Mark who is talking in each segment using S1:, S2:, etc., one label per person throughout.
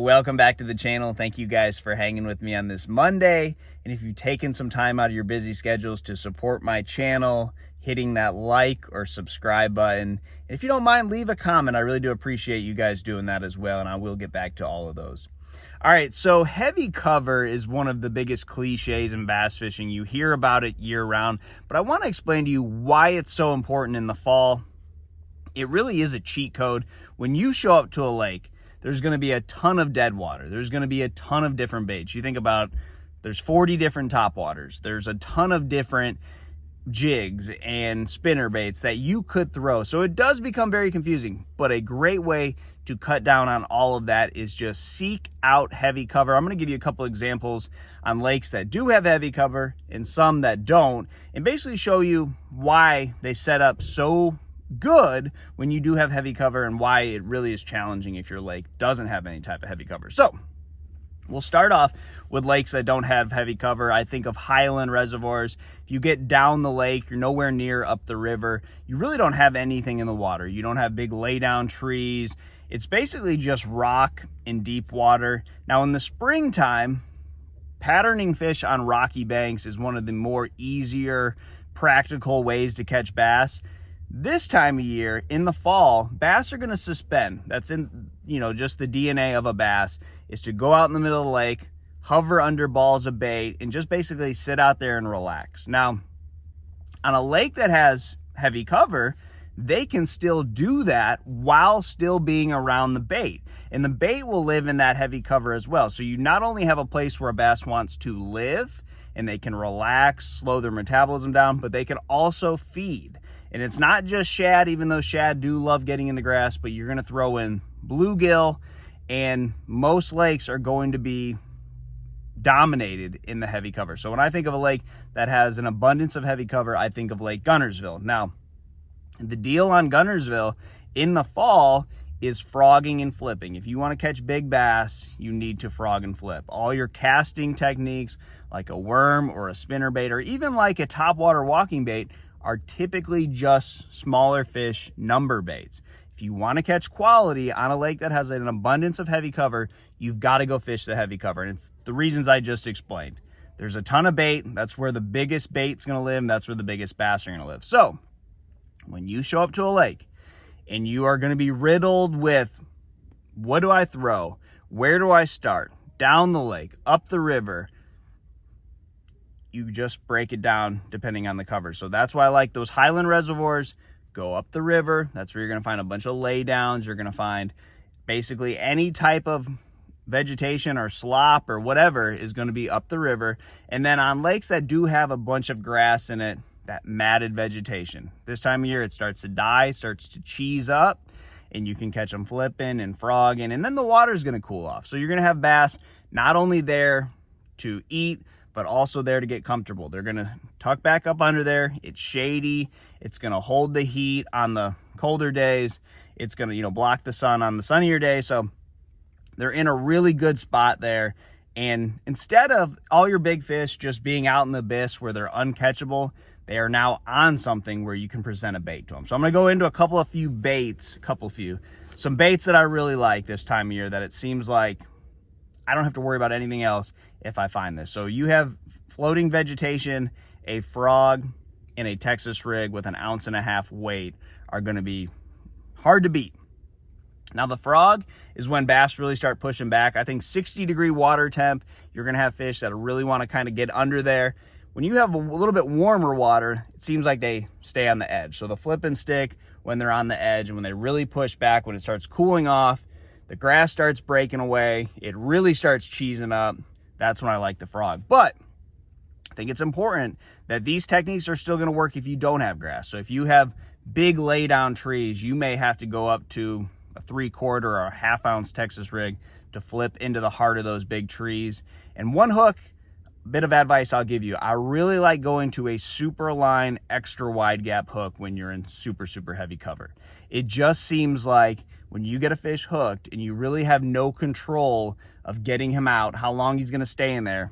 S1: Welcome back to the channel. Thank you guys for hanging with me on this Monday. And if you've taken some time out of your busy schedules to support my channel, hitting that like or subscribe button. And if you don't mind, leave a comment. I really do appreciate you guys doing that as well. And I will get back to all of those. All right, so heavy cover is one of the biggest cliches in bass fishing. You hear about it year round, but I want to explain to you why it's so important in the fall. It really is a cheat code. When you show up to a lake, there's going to be a ton of dead water. There's going to be a ton of different baits. You think about, there's 40 different topwaters. There's a ton of different jigs and spinner baits that you could throw. So it does become very confusing, but a great way to cut down on all of that is just seek out heavy cover. I'm going to give you a couple examples on lakes that do have heavy cover and some that don't, and basically show you why they set up so good when you do have heavy cover and why it really is challenging if your lake doesn't have any type of heavy cover. So we'll start off with lakes that don't have heavy cover. I think of highland reservoirs. If you get down the lake, you're nowhere near up the river, you really don't have anything in the water. You don't have big laydown trees. It's basically just rock in deep water. Now in the springtime, patterning fish on rocky banks is one of the more easier, practical ways to catch bass. This time of year, in the fall, bass are going to suspend. That's in, just the DNA of a bass, is to go out in the middle of the lake, hover under balls of bait, and just basically sit out there and relax. Now, on a lake that has heavy cover, they can still do that while still being around the bait. And the bait will live in that heavy cover as well. So you not only have a place where a bass wants to live, and they can relax, slow their metabolism down, but they can also feed. And it's not just shad, even though shad do love getting in the grass, but you're going to throw in bluegill, and most lakes are going to be dominated in the heavy cover. So when I think of a lake that has an abundance of heavy cover, I think of Lake Guntersville. Now, the deal on Guntersville in the fall is frogging and flipping. If you want to catch big bass, you need to frog and flip. All your casting techniques, like a worm or a spinnerbait, or even like a topwater walking bait, are typically just smaller fish number baits. If you want to catch quality on a lake that has an abundance of heavy cover, you've got to go fish the heavy cover. And it's the reasons I just explained. There's a ton of bait. That's where the biggest bait's going to live. And that's where the biggest bass are going to live. So when you show up to a lake and you are going to be riddled with, what do I throw? Where do I start? Down the lake, up the river, you just break it down depending on the cover. So that's why I like those highland reservoirs. Go up the river. That's where you're going to find a bunch of laydowns. You're going to find basically any type of vegetation or slop or whatever is going to be up the river. And then on lakes that do have a bunch of grass in it, that matted vegetation, this time of year it starts to die, starts to cheese up, and you can catch them flipping and frogging, and then the water's going to cool off. So you're going to have bass not only there to eat, but also there to get comfortable. They're going to tuck back up under there. It's shady. It's going to hold the heat on the colder days. It's going to, block the sun on the sunnier day. So they're in a really good spot there. And instead of all your big fish just being out in the abyss where they're uncatchable, they are now on something where you can present a bait to them. So I'm going to go into some baits that I really like this time of year that it seems like I don't have to worry about anything else if I find this. So you have floating vegetation, a frog, and a Texas rig with 1.5 ounces weight are going to be hard to beat. Now the frog is when bass really start pushing back. I think 60-degree water temp, you're going to have fish that really want to kind of get under there. When you have a little bit warmer water, it seems like they stay on the edge. So the flip and stick when they're on the edge, and when they really push back, when it starts cooling off, the grass starts breaking away, it really starts cheesing up. That's when I like the frog. But I think it's important that these techniques are still going to work if you don't have grass. So if you have big laydown trees, you may have to go up to a 3/4 or a 1/2 ounce Texas rig to flip into the heart of those big trees. And one hook, bit of advice I'll give you, I really like going to a super line extra wide gap hook when you're in super heavy cover. It just seems like when you get a fish hooked and you really have no control of getting him out, how long he's going to stay in there,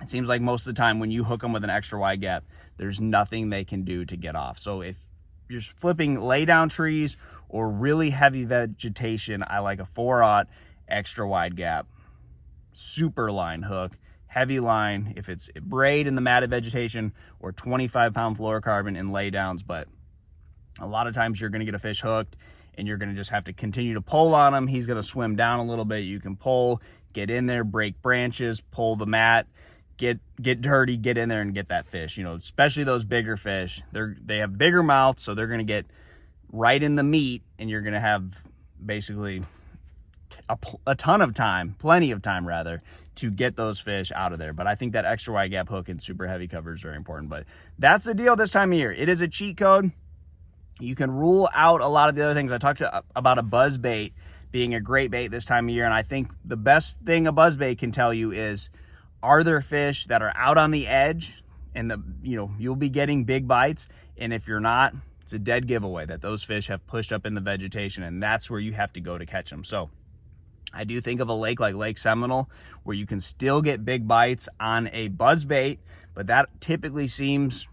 S1: it seems like most of the time when you hook them with an extra wide gap, there's nothing they can do to get off. So if you're flipping lay down trees or really heavy vegetation, I like a 4/0 extra wide gap, super line hook, heavy line, if it's braid in the matted vegetation, or 25-pound fluorocarbon in laydowns. But a lot of times you're going to get a fish hooked and you're going to just have to continue to pull on him. He's going to swim down a little bit. You can pull, get in there, break branches, pull the mat, get dirty, get in there and get that fish. You know, especially those bigger fish, they have bigger mouths, so they're going to get right in the meat, and you're going to have basically a ton of time, plenty of time rather, to get those fish out of there. But I think that extra wide gap hook and super heavy cover is very important. But that's the deal this time of year. It is a cheat code. You can rule out a lot of the other things. I talked about a buzz bait being a great bait this time of year, and I think the best thing a buzz bait can tell you is, are there fish that are out on the edge and you'll be getting big bites, and if you're not, it's a dead giveaway that those fish have pushed up in the vegetation, and that's where you have to go to catch them. So I do think of a lake like Lake Seminole where you can still get big bites on a buzz bait, but that typically seems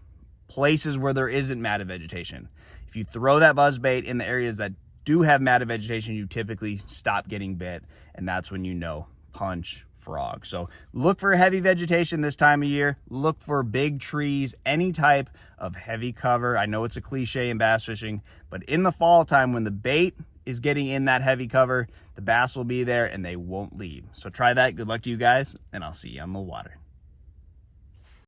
S1: places where there isn't matted vegetation. If you throw that buzz bait in the areas that do have matted vegetation, you typically stop getting bit, and that's when you know, punch, frog. So look for heavy vegetation this time of year. Look for big trees, any type of heavy cover. I know it's a cliche in bass fishing, but in the fall time when the bait is getting in that heavy cover, the bass will be there and they won't leave. So try that. Good luck to you guys, and I'll see you on the water.